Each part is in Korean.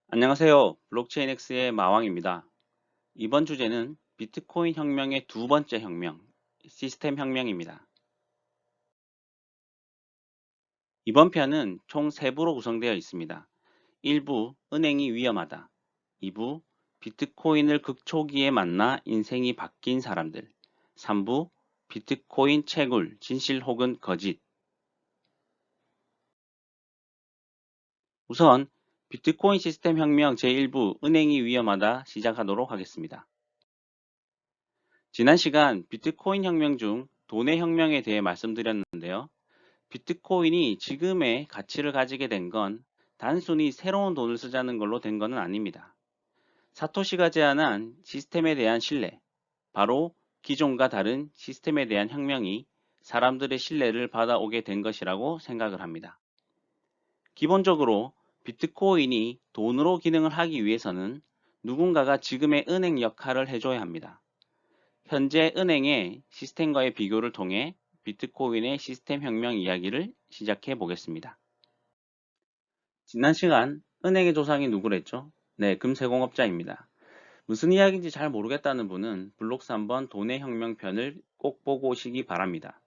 안녕하세요. 블록체인X의 마왕입니다. 이번 주제는 비트코인 혁명의 두 번째 혁명, 시스템 혁명입니다. 이번 편은 총 3부로 구성되어 있습니다. 1부, 은행이 위험하다. 2부, 비트코인을 극초기에 만나 인생이 바뀐 사람들. 3부, 비트코인 채굴, 진실 혹은 거짓. 우선 비트코인 시스템 혁명 제1부, 은행이 위험하다 시작하도록 하겠습니다. 지난 시간 비트코인 혁명 중 돈의 혁명에 대해 말씀드렸는데요. 비트코인이 지금의 가치를 가지게 된 건 단순히 새로운 돈을 쓰자는 걸로 된 것은 아닙니다. 사토시가 제안한 시스템에 대한 신뢰, 바로 기존과 다른 시스템에 대한 혁명이 사람들의 신뢰를 받아오게 된 것이라고 생각을 합니다. 기본적으로 비트코인이 돈으로 기능을 하기 위해서는 누군가가 지금의 은행 역할을 해줘야 합니다. 현재 은행의 시스템과의 비교를 통해 비트코인의 시스템 혁명 이야기를 시작해 보겠습니다. 지난 시간 은행의 조상이 누구랬죠? 네, 금세공업자입니다. 무슨 이야기인지 잘 모르겠다는 분은 블록스 한번 돈의 혁명 편을 꼭 보고 오시기 바랍니다.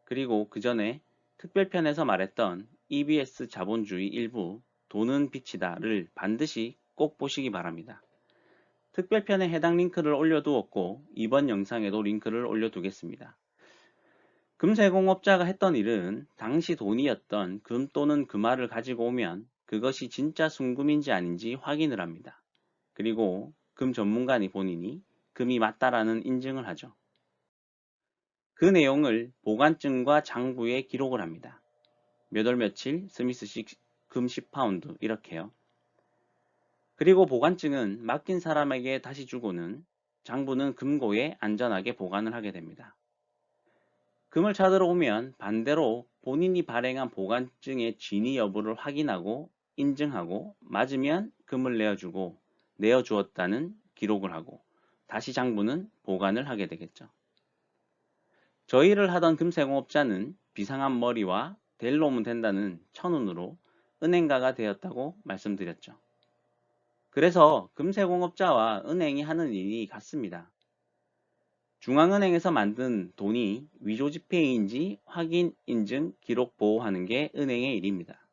그리고 그 전에 특별편에서 말했던 EBS 자본주의 일부 돈은 빛이다를 반드시 꼭 보시기 바랍니다. 특별편에 해당 링크를 올려두었고 이번 영상에도 링크를 올려두겠습니다. 금세공업자가 했던 일은 당시 돈이었던 금 또는 금화를 가지고 오면 그것이 진짜 순금인지 아닌지 확인을 합니다. 그리고 금 전문가니 본인이 금이 맞다라는 인증을 하죠. 그 내용을 보관증과 장부에 기록을 합니다. 몇 월 며칠 스미스식 금 10파운드 이렇게요. 그리고 보관증은 맡긴 사람에게 다시 주고는 장부는 금고에 안전하게 보관을 하게 됩니다. 금을 찾으러 오면 반대로 본인이 발행한 보관증의 진위 여부를 확인하고 인증하고 맞으면 금을 내어주고 내어주었다는 기록을 하고 다시 장부는 보관을 하게 되겠죠. 저 일을 하던 금세공업자는 비상한 머리와 델로 오면 된다는 천운으로 은행가가 되었다고 말씀드렸죠. 그래서 금세공업자와 은행이 하는 일이 같습니다. 중앙은행에서 만든 돈이 위조지폐인지 확인, 인증, 기록 보호하는 게 은행의 일입니다.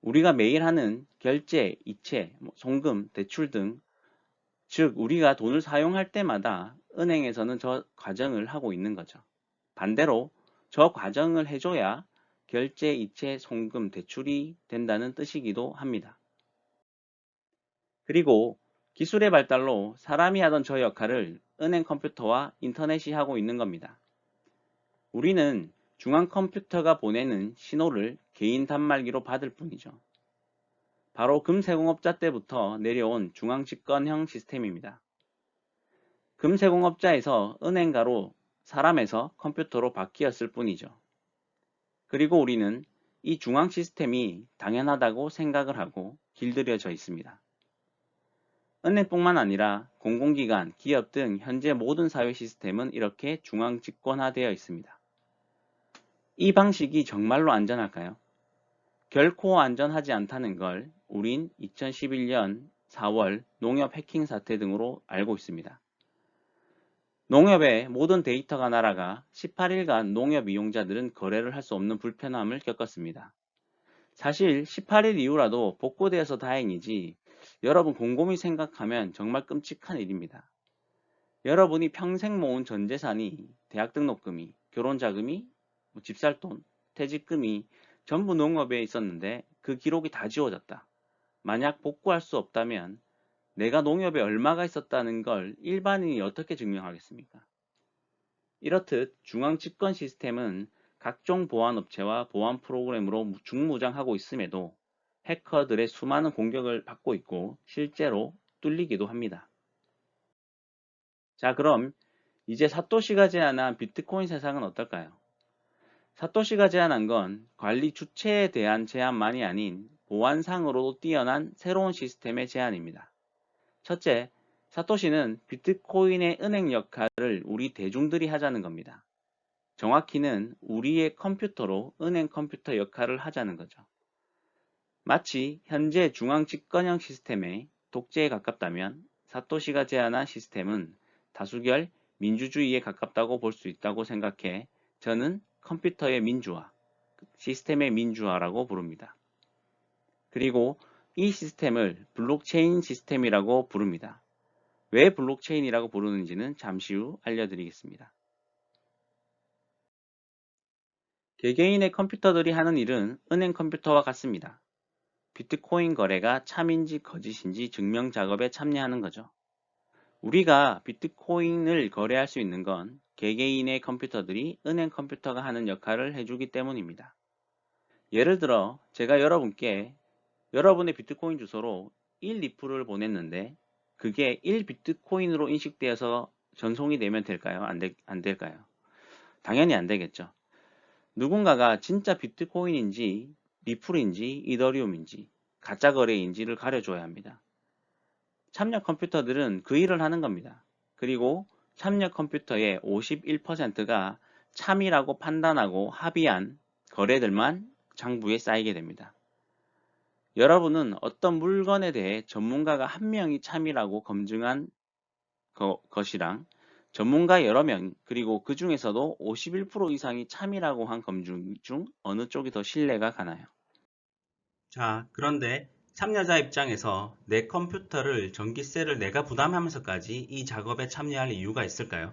우리가 매일 하는 결제, 이체, 송금, 대출 등, 즉 우리가 돈을 사용할 때마다 은행에서는 저 과정을 하고 있는 거죠. 반대로 저 과정을 해줘야 결제, 이체, 송금, 대출이 된다는 뜻이기도 합니다. 그리고 기술의 발달로 사람이 하던 저 역할을 은행 컴퓨터와 인터넷이 하고 있는 겁니다. 우리는 중앙 컴퓨터가 보내는 신호를 개인 단말기로 받을 뿐이죠. 바로 금세공업자 때부터 내려온 중앙집권형 시스템입니다. 금세공업자에서 은행가로 사람에서 컴퓨터로 바뀌었을 뿐이죠. 그리고 우리는 이 중앙 시스템이 당연하다고 생각을 하고 길들여져 있습니다. 은행뿐만 아니라 공공기관, 기업 등 현재 모든 사회 시스템은 이렇게 중앙 집권화되어 있습니다. 이 방식이 정말로 안전할까요? 결코 안전하지 않다는 걸 우린 2011년 4월 농협 해킹 사태 등으로 알고 있습니다. 농협의 모든 데이터가 날아가 18일간 농협 이용자들은 거래를 할 수 없는 불편함을 겪었습니다. 사실 18일 이후라도 복구되어서 다행이지 여러분 곰곰이 생각하면 정말 끔찍한 일입니다. 여러분이 평생 모은 전 재산이 대학 등록금이, 결혼자금이, 집살돈, 퇴직금이 전부 농협에 있었는데 그 기록이 다 지워졌다. 만약 복구할 수 없다면 내가 농협에 얼마가 있었다는 걸 일반인이 어떻게 증명하겠습니까? 이렇듯 중앙 집권 시스템은 각종 보안업체와 보안 프로그램으로 중무장하고 있음에도 해커들의 수많은 공격을 받고 있고 실제로 뚫리기도 합니다. 자, 그럼 이제 사토시가 제안한 비트코인 세상은 어떨까요? 사토시가 제안한 건 관리 주체에 대한 제한만이 아닌 보안상으로도 뛰어난 새로운 시스템의 제안입니다. 첫째, 사토시는 비트코인의 은행 역할을 우리 대중들이 하자는 겁니다. 정확히는 우리의 컴퓨터로 은행 컴퓨터 역할을 하자는 거죠. 마치 현재 중앙 집권형 시스템의 독재에 가깝다면 사토시가 제안한 시스템은 다수결 민주주의에 가깝다고 볼 수 있다고 생각해 저는 컴퓨터의 민주화, 시스템의 민주화라고 부릅니다. 그리고 이 시스템을 블록체인 시스템이라고 부릅니다. 왜 블록체인이라고 부르는지는 잠시 후 알려드리겠습니다. 개개인의 컴퓨터들이 하는 일은 은행 컴퓨터와 같습니다. 비트코인 거래가 참인지 거짓인지 증명 작업에 참여하는 거죠. 우리가 비트코인을 거래할 수 있는 건 개개인의 컴퓨터들이 은행 컴퓨터가 하는 역할을 해주기 때문입니다. 예를 들어 제가 여러분께 여러분의 비트코인 주소로 1리플을 보냈는데 그게 1비트코인으로 인식되어서 전송이 되면 될까요? 안 될까요? 당연히 안 되겠죠. 누군가가 진짜 비트코인인지 리플인지 이더리움인지 가짜 거래인지를 가려줘야 합니다. 참여 컴퓨터들은 그 일을 하는 겁니다. 그리고 참여 컴퓨터의 51%가 참이라고 판단하고 합의한 거래들만 장부에 쌓이게 됩니다. 여러분은 어떤 물건에 대해 전문가가 한 명이 참이라고 검증한 것이랑 전문가 여러 명, 그리고 그 중에서도 51% 이상이 참이라고 한 검증 중 어느 쪽이 더 신뢰가 가나요? 자, 그런데 참여자 입장에서 내 컴퓨터를 전기세를 내가 부담하면서까지 이 작업에 참여할 이유가 있을까요?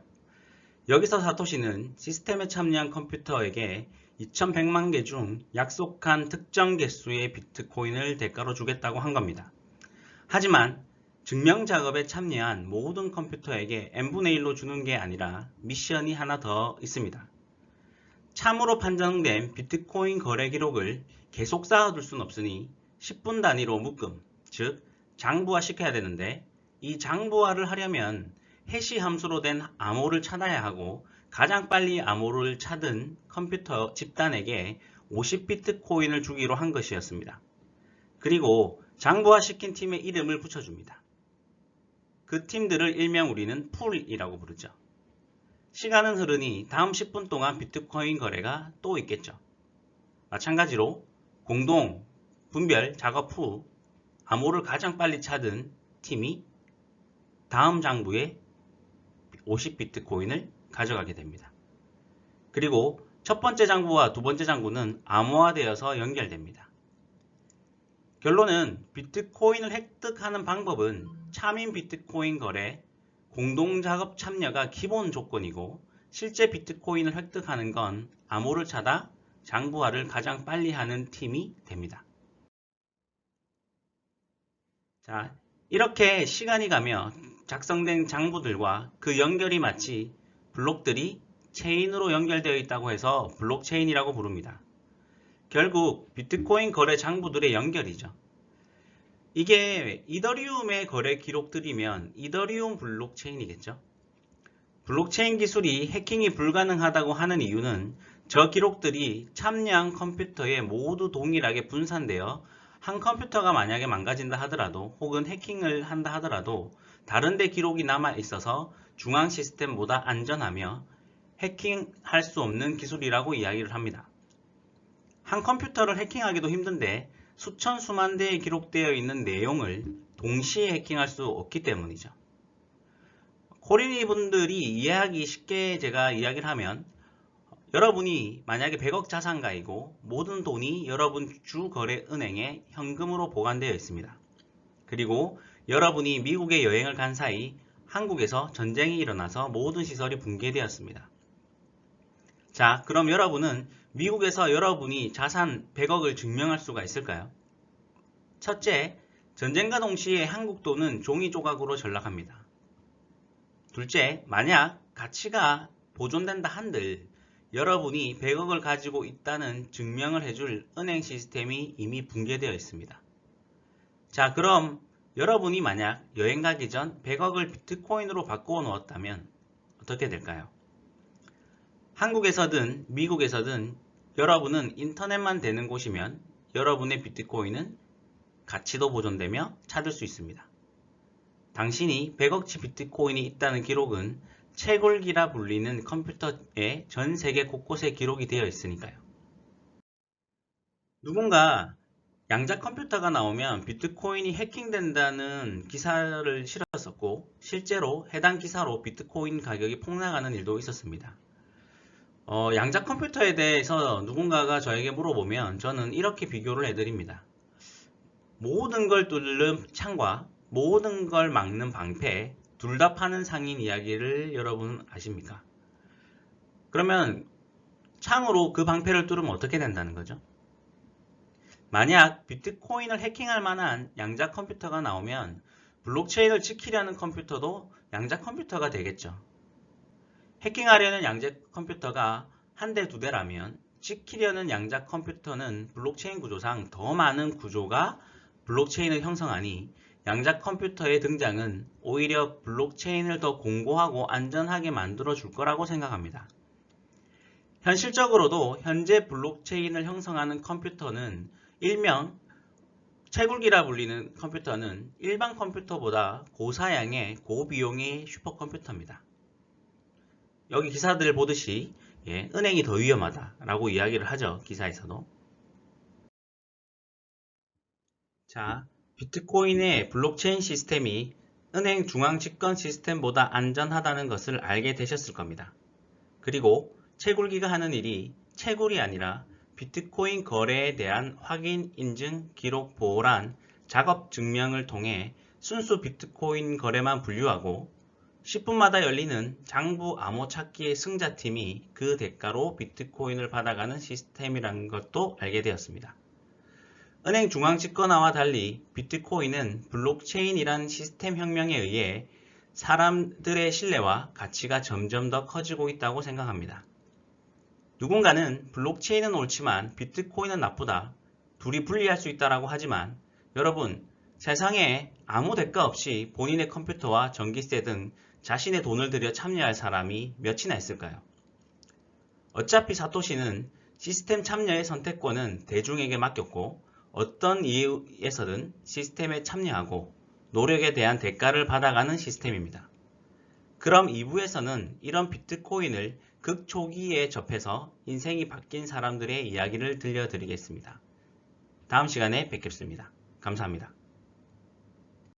여기서 사토시는 시스템에 참여한 컴퓨터에게 2100만 개 중 약속한 특정 개수의 비트코인을 대가로 주겠다고 한 겁니다. 하지만 증명 작업에 참여한 모든 컴퓨터에게 n분의 1로 주는 게 아니라 미션이 하나 더 있습니다. 참으로 판정된 비트코인 거래 기록을 계속 쌓아둘 순 없으니 10분 단위로 묶음, 즉 장부화 시켜야 되는데 이 장부화를 하려면 해시 함수로 된 암호를 찾아야 하고 가장 빨리 암호를 찾은 컴퓨터 집단에게 50비트코인을 주기로 한 것이었습니다. 그리고 장부화 시킨 팀의 이름을 붙여줍니다. 그 팀들을 일명 우리는 풀이라고 부르죠. 시간은 흐르니 다음 10분 동안 비트코인 거래가 또 있겠죠. 마찬가지로 공동, 분별 작업 후 암호를 가장 빨리 찾은 팀이 다음 장부에 50비트코인을 가져가게 됩니다. 그리고 첫 번째 장부와 두 번째 장부는 암호화되어서 연결됩니다. 결론은 비트코인을 획득하는 방법은 참인 비트코인 거래, 공동작업 참여가 기본 조건이고 실제 비트코인을 획득하는 건 암호를 찾아 장부화를 가장 빨리 하는 팀이 됩니다. 자, 이렇게 시간이 가며 작성된 장부들과 그 연결이 마치 블록들이 체인으로 연결되어 있다고 해서 블록체인이라고 부릅니다. 결국 비트코인 거래 장부들의 연결이죠. 이게 이더리움의 거래 기록들이면 이더리움 블록체인이겠죠. 블록체인 기술이 해킹이 불가능하다고 하는 이유는 저 기록들이 참여한 컴퓨터에 모두 동일하게 분산되어 한 컴퓨터가 만약에 망가진다 하더라도 혹은 해킹을 한다 하더라도 다른 데 기록이 남아 있어서 중앙 시스템보다 안전하며 해킹할 수 없는 기술이라고 이야기를 합니다. 한 컴퓨터를 해킹하기도 힘든데 수천 수만 대에 기록되어 있는 내용을 동시에 해킹할 수 없기 때문이죠. 코린이 분들이 이해하기 쉽게 제가 이야기를 하면 여러분이 만약에 100억 자산가이고 모든 돈이 여러분 주거래은행에 현금으로 보관되어 있습니다. 그리고 여러분이 미국에 여행을 간 사이 한국에서 전쟁이 일어나서 모든 시설이 붕괴되었습니다. 자, 그럼 여러분은 미국에서 여러분이 자산 100억을 증명할 수가 있을까요? 첫째, 전쟁과 동시에 한국 돈은 종이 조각으로 전락합니다. 둘째, 만약 가치가 보존된다 한들 여러분이 100억을 가지고 있다는 증명을 해줄 은행 시스템이 이미 붕괴되어 있습니다. 자, 그럼 여러분이 만약 여행 가기 전 100억을 비트코인으로 바꾸어 놓았다면 어떻게 될까요? 한국에서든 미국에서든 여러분은 인터넷만 되는 곳이면 여러분의 비트코인은 가치도 보존되며 찾을 수 있습니다. 당신이 100억치 비트코인이 있다는 기록은 채굴기라 불리는 컴퓨터에 전 세계 곳곳에 기록이 되어 있으니까요. 누군가 양자 컴퓨터가 나오면 비트코인이 해킹된다는 기사를 실었었고 실제로 해당 기사로 비트코인 가격이 폭락하는 일도 있었습니다. 양자 컴퓨터에 대해서 누군가가 저에게 물어보면 저는 이렇게 비교를 해드립니다. 모든 걸 뚫는 창과 모든 걸 막는 방패 둘 다 파는 상인 이야기를 여러분 아십니까? 그러면 창으로 그 방패를 뚫으면 어떻게 된다는 거죠? 만약 비트코인을 해킹할 만한 양자 컴퓨터가 나오면 블록체인을 지키려는 컴퓨터도 양자 컴퓨터가 되겠죠. 해킹하려는 양자 컴퓨터가 한 대, 두 대라면 지키려는 양자 컴퓨터는 블록체인 구조상 더 많은 구조가 블록체인을 형성하니 양자 컴퓨터의 등장은 오히려 블록체인을 더 공고하고 안전하게 만들어 줄 거라고 생각합니다. 현실적으로도 현재 블록체인을 형성하는 컴퓨터는 일명 채굴기라 불리는 컴퓨터는 일반 컴퓨터보다 고사양의 고비용의 슈퍼컴퓨터입니다. 여기 기사들 보듯이 은행이 더 위험하다라고 이야기를 하죠. 기사에서도. 자, 비트코인의 블록체인 시스템이 은행 중앙 집권 시스템보다 안전하다는 것을 알게 되셨을 겁니다. 그리고 채굴기가 하는 일이 채굴이 아니라 비트코인 거래에 대한 확인, 인증, 기록, 보호란 작업 증명을 통해 순수 비트코인 거래만 분류하고 10분마다 열리는 장부 암호 찾기의 승자팀이 그 대가로 비트코인을 받아가는 시스템이라는 것도 알게 되었습니다. 은행 중앙 집권화와 달리 비트코인은 블록체인이란 시스템 혁명에 의해 사람들의 신뢰와 가치가 점점 더 커지고 있다고 생각합니다. 누군가는 블록체인은 옳지만 비트코인은 나쁘다, 둘이 분리할 수 있다라고 하지만 여러분, 세상에 아무 대가 없이 본인의 컴퓨터와 전기세 등 자신의 돈을 들여 참여할 사람이 몇이나 있을까요? 어차피 사토시는 시스템 참여의 선택권은 대중에게 맡겼고 어떤 이유에서든 시스템에 참여하고 노력에 대한 대가를 받아가는 시스템입니다. 그럼 2부에서는 이런 비트코인을 극초기에 접해서 인생이 바뀐 사람들의 이야기를 들려드리겠습니다. 다음 시간에 뵙겠습니다. 감사합니다.